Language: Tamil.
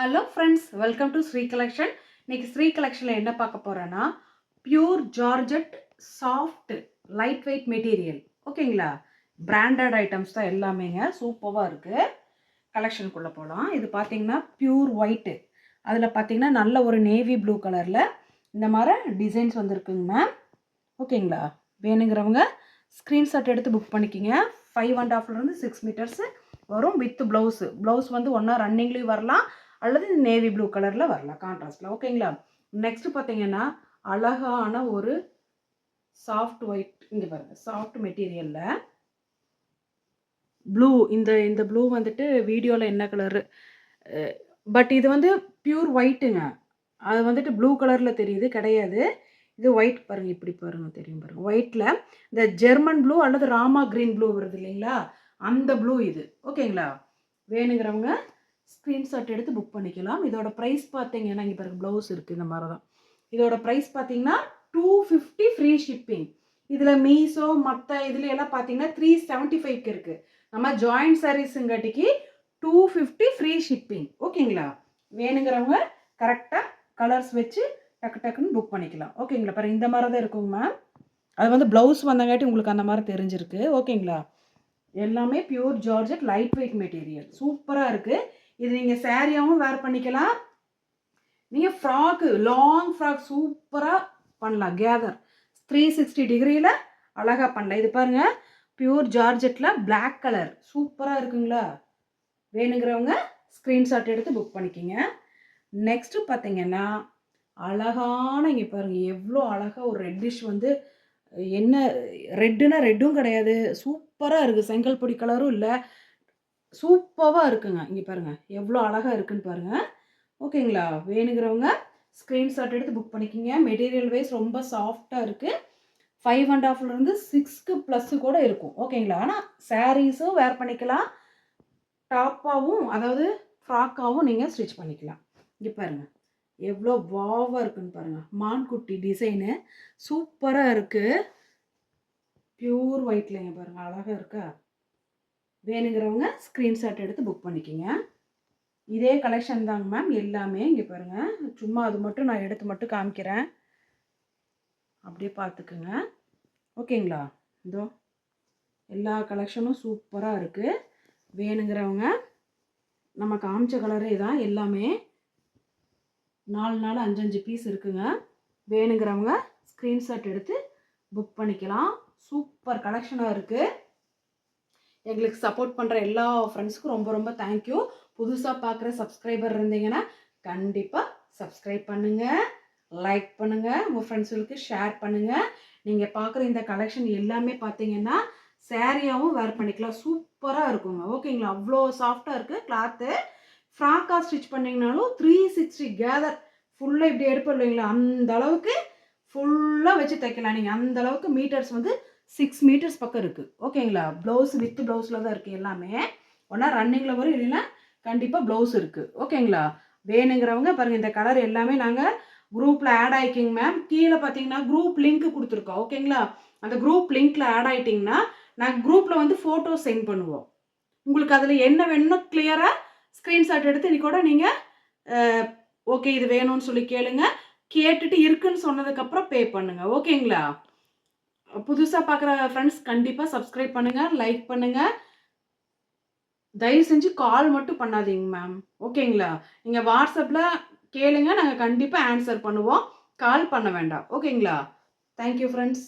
Hello friends, welcome to Sri collection. இன்னைக்கு ஸ்ரீ கலெக்ஷனில் என்ன பார்க்க போகிறேன்னா, pure georgette soft light weight material. ஓகேங்களா? பிராண்டட் ஐட்டம்ஸ் தான் எல்லாமேங்க. சூப்பராக இருக்குது. கலெக்ஷனுக்குள்ளே போகலாம். இது பார்த்தீங்கன்னா பியூர் ஒயிட்டு. அதில் பார்த்தீங்கன்னா நல்ல ஒரு நேவி ப்ளூ கலரில் இந்த மாதிரி டிசைன்ஸ் வந்துருக்குங்க மேம். ஓகேங்களா? வேணுங்கிறவங்க ஸ்க்ரீன்ஷாட் எடுத்து புக் பண்ணிக்கிங்க. 5.5 6 மீட்டர்ஸு வரும் வித் ப்ளவுஸ் வந்து ஒன்றா ரன்னிங்லேயும் வரலாம், அல்லது நேவி ப்ளூ கலரில் வரலாம் கான்ட்ராஸ்டில். ஓகேங்களா? நெக்ஸ்ட்டு பார்த்தீங்கன்னா அழகான ஒரு சாஃப்ட் ஒயிட். இங்கே பாருங்கள், சாஃப்ட் மெட்டீரியலில் ப்ளூ. இந்த ப்ளூ வந்துட்டு வீடியோவில் என்ன கலரு, பட் இது வந்து பியூர் ஒயிட்டுங்க. அது வந்துட்டு ப்ளூ கலரில் தெரியுது, கிடையாது. இது ஒயிட் பாருங்கள், இப்படி பாருங்கள், தெரியும் பாருங்கள். ஒயிட்டில் இந்த ஜெர்மன் ப்ளூ அல்லது ராமா க்ரீன் ப்ளூ வருது இல்லைங்களா, அந்த ப்ளூ இது. ஓகேங்களா? வேணுங்கிறவங்க ஸ்க்ரீன்ஷாட் எடுத்து புக் பண்ணிக்கலாம். இதோட ப்ரைஸ் பார்த்தீங்கன்னா, இங்கே பாருங்கள் ப்ளவுஸ் இருக்குது, இந்த மாதிரி தான். இதோட ப்ரைஸ் பார்த்தீங்கன்னா 250 ஃப்ரீ ஷிப்பிங். இதில் மீஷோ மற்ற இதுல எல்லாம் பார்த்தீங்கன்னா 375 இருக்குது. நம்ம ஜாயிண்ட் சாரீஸுங்காட்டிக்கு 250 ஃப்ரீ ஷிப்பிங். ஓகேங்களா? வேணுங்கிறவங்க கரெக்டாக கலர்ஸ் வச்சு டக்கு டக்குன்னு புக் பண்ணிக்கலாம். ஓகேங்களா? பாருங்கள், இந்த மாதிரி தான் இருக்குங்க மேம். அது வந்து ப்ளவுஸ் வந்தங்காட்டி உங்களுக்கு அந்த மாதிரி தெரிஞ்சிருக்கு. ஓகேங்களா? எல்லாமே pure georgette light weight material. சூப்பராக இருக்குது. இது நீங்கள் சாரியாகவும் வேர் பண்ணிக்கலாம். நீங்கள் ஃப்ராக்கு, லாங் ஃப்ராக் சூப்பராக பண்ணலாம். கேதர் 360 டிகிரியில் அழகாக பண்ணலாம். இது பாருங்கள், பியூர் ஜார்ஜெட்டில் பிளாக் கலர் சூப்பராக இருக்குங்களா? வேணுங்கிறவங்க ஸ்க்ரீன்ஷாட் எடுத்து புக் பண்ணிக்கிங்க. நெக்ஸ்ட்டு பார்த்தீங்கன்னா அழகான, இங்கே பாருங்கள் எவ்வளோ அழகாக ஒரு ரெட்டிஷ் வந்து, என்ன ரெட்டுனா ரெட்டும் கிடையாது, சூப்பராக இருக்குது. செங்கல் பொடி கலரும் இல்லை, சூப்பராக இருக்குங்க. இங்கே பாருங்கள் எவ்வளோ அழகாக இருக்குன்னு பாருங்கள். ஓகேங்களா? வேணுங்கிறவங்க ஸ்க்ரீன்ஷாட் எடுத்து புக் பண்ணிக்கிங்க. மெட்டீரியல் வைஸ் ரொம்ப சாஃப்டாக இருக்குது. 5.5 6க்கு ப்ளஸ்ஸு கூட இருக்கும். ஓகேங்களா? ஆனால் சாரீஸும் வேர் பண்ணிக்கலாம், டாப்பாகவும் அதாவது ஃப்ராக்காகவும் நீங்கள் ஸ்டிச் பண்ணிக்கலாம். இங்கே பாருங்கள் எவ்வளோ வாவாக இருக்குன்னு பாருங்கள். மான்குட்டி டிசைனு சூப்பராக இருக்குது. பியூர் ஒயிட்லைங்க பாருங்கள், அழகாக இருக்கா? வேணுங்கிறவங்க ஸ்க்ரீன்ஷாட் எடுத்து புக் பண்ணிக்கிங்க. இதே கலெக்ஷன் தாங்க மேம் எல்லாமே. இங்கே பாருங்கள், சும்மா அது மட்டும் நான் எடுத்து மட்டும் காமிக்கிறேன், அப்படியே பார்த்துக்குங்க. ஓகேங்களா? இதோ எல்லா கலெக்ஷனும் சூப்பராக இருக்குது. வேணுங்கிறவங்க நம்ம காமிச்ச கலரே தான் எல்லாமே. 4 5 பீஸ் இருக்குங்க. வேணுங்கிறவங்க ஸ்க்ரீன்ஷாட் எடுத்து புக் பண்ணிக்கலாம். சூப்பர் கலெக்ஷனாக இருக்குது. எங்களுக்கு சப்போர்ட் பண்ணுற எல்லா ஃப்ரெண்ட்ஸுக்கும் ரொம்ப ரொம்ப தேங்க்யூ. புதுசாக பார்க்குற சப்ஸ்கிரைபர் இருந்தீங்கன்னா கண்டிப்பாக சப்ஸ்கிரைப் பண்ணுங்கள், லைக் பண்ணுங்கள், உங்கள் ஃப்ரெண்ட்ஸுகளுக்கு ஷேர் பண்ணுங்கள். நீங்கள் பார்க்குற இந்த கலெக்ஷன் எல்லாமே பார்த்தீங்கன்னா சாரியாகவும் வேர் பண்ணிக்கலாம். சூப்பராக இருக்குங்க. ஓகேங்களா? அவ்வளோ சாஃப்டாக இருக்குது கிளாத்து. ஃப்ராக்காக ஸ்டிச் பண்ணிங்கனாலும் 360 கேதர் ஃபுல்லாக இப்படி எடுப்போம் இல்லைங்களா, அந்த அளவுக்கு ஃபுல்லாக வச்சு தைக்கலாம் நீங்கள். அந்த அளவுக்கு மீட்டர்ஸ் வந்து 6 மீட்டர்ஸ் பக்கம் இருக்குது. ஓகேங்களா? ப்ளவுஸ் வித் ப்ளவுஸில் தான் இருக்குது எல்லாமே. ஒன்றா ரன்னிங்கில் வரும், இல்லைன்னா கண்டிப்பாக ப்ளவுஸ் இருக்குது. ஓகேங்களா? வேணுங்கிறவங்க பாருங்கள், இந்த கலர் எல்லாமே நாங்கள் குரூப்பில் ஆட் ஆகிக்கிங்க மேம். கீழே பார்த்தீங்கன்னா குரூப் லிங்க் கொடுத்துருக்கோம். ஓகேங்களா? அந்த குரூப் லிங்க்கில் ஆட் ஆகிட்டிங்கன்னா நாங்கள் குரூப்பில் வந்து ஃபோட்டோ சென்ட் பண்ணுவோம். உங்களுக்கு அதில் என்ன வேணும்னு கிளியராக ஸ்க்ரீன்ஷாட் எடுத்து நீ கூட நீங்கள் ஓகே இது வேணும்னு சொல்லி கேளுங்க. கேட்டுட்டு இருக்குன்னு சொன்னதுக்கப்புறம் பே பண்ணுங்கள். ஓகேங்களா? புதுசாக பார்க்குற ஃப்ரெண்ட்ஸ் கண்டிப்பாக சப்ஸ்கிரைப் பண்ணுங்கள், லைக் பண்ணுங்கள். தயவு செஞ்சு கால் மட்டும் பண்ணாதீங்க மேம். ஓகேங்களா? நீங்கள் வாட்ஸ்அப்பில் கேளுங்க, நாங்கள் கண்டிப்பாக ஆன்சர் பண்ணுவோம். கால் பண்ண வேண்டாம். ஓகேங்களா? Thank you friends.